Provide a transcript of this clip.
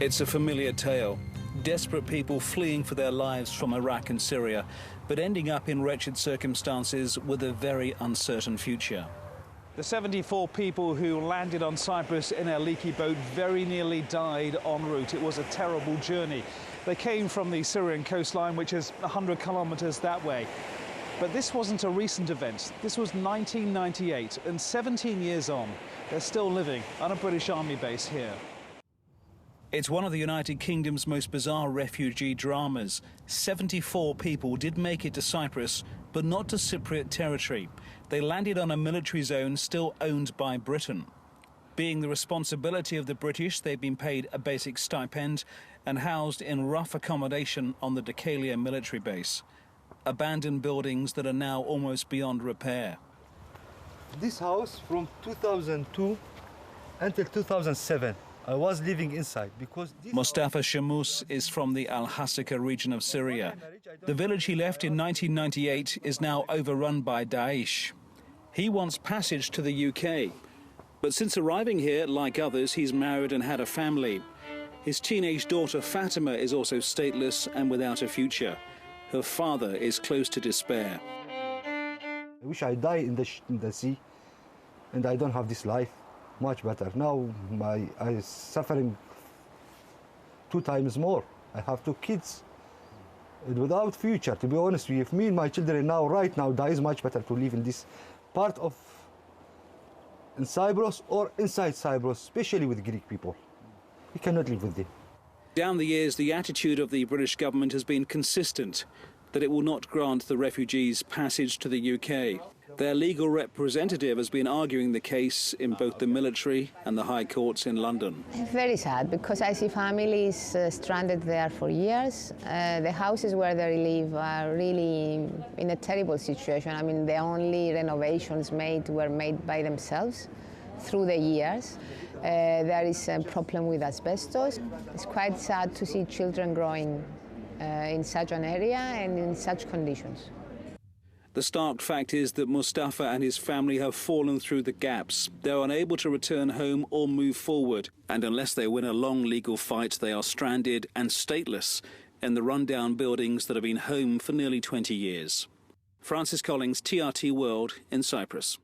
It's a familiar tale. Desperate people fleeing for their lives from Iraq and Syria, but ending up in wretched circumstances with a very uncertain future. The 74 people who landed on Cyprus in a leaky boat very nearly died en route. It was a terrible journey. They came from the Syrian coastline, which is 100 kilometers that way. But this wasn't a recent event. This was 1998, and 17 years on, they're still living on a British Army base here. It's one of the United Kingdom's most bizarre refugee dramas. 74 people did make it to Cyprus, but not to Cypriot territory. They landed on a military zone still owned by Britain. Being the responsibility of the British, they've been paid a basic stipend and housed in rough accommodation on the Deucalion military base. Abandoned buildings that are now almost beyond repair. This house from 2002 until 2007. I was living inside because Mustapha Shamus is from the Al-Hasaka region of Syria. The village he left in 1998 is now overrun by Daesh. He wants passage to the UK. But since arriving here, like others, he's married and had a family. His teenage daughter Fatima is also stateless and without a future. Her father is close to despair. I wish I die in the sea and I don't have this life. Much better. Now I'm suffering 2 times more. I have 2 kids without future. To be honest with you, if me and my children now, right now, die is much better to live in this part of in Cyprus or inside Cyprus, especially with Greek people. We cannot live with them. Down the years, the attitude of the British government has been consistent, that it will not grant the refugees passage to the UK. Their legal representative has been arguing the case in both the military and the high courts in London. Very sad, because I see families stranded there for years. The houses where they live are really in a terrible situation. I mean, the only renovations were made by themselves through the years. There is a problem with asbestos. It's quite sad to see children growing in such an area and in such conditions. The stark fact is that Mustapha and his family have fallen through the gaps. They're unable to return home or move forward. And unless they win a long legal fight, they are stranded and stateless in the rundown buildings that have been home for nearly 20 years. Francis Collings, TRT World in Cyprus.